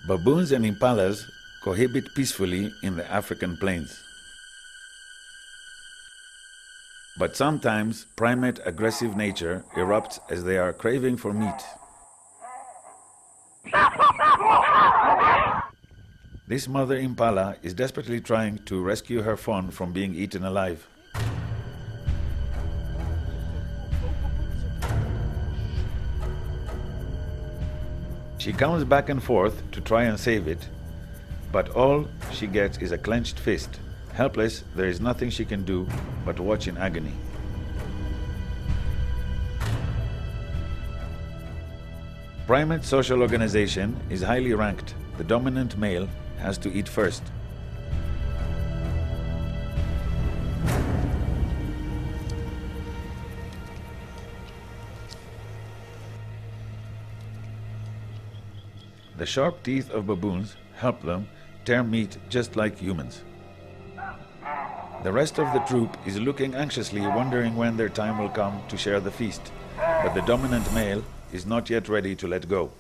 Baboons and impalas cohabit peacefully in the African plains. But sometimes primate aggressive nature erupts as they are craving for meat. This mother impala is desperately trying to rescue her fawn from being eaten alive. She comes back and forth to try and save it, but all she gets is a clenched fist. Helpless, there is nothing she can do but watch in agony. Primate social organization is highly ranked. The dominant male has to eat first. The sharp teeth of baboons help them tear meat just like humans. The rest of the troop is looking anxiously, wondering when their time will come to share the feast, but the dominant male is not yet ready to let go.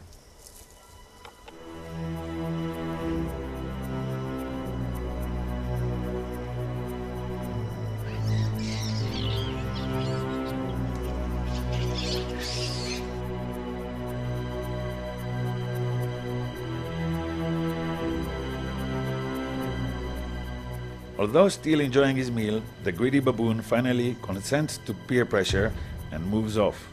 Although still enjoying his meal, the greedy baboon finally consents to peer pressure and moves off.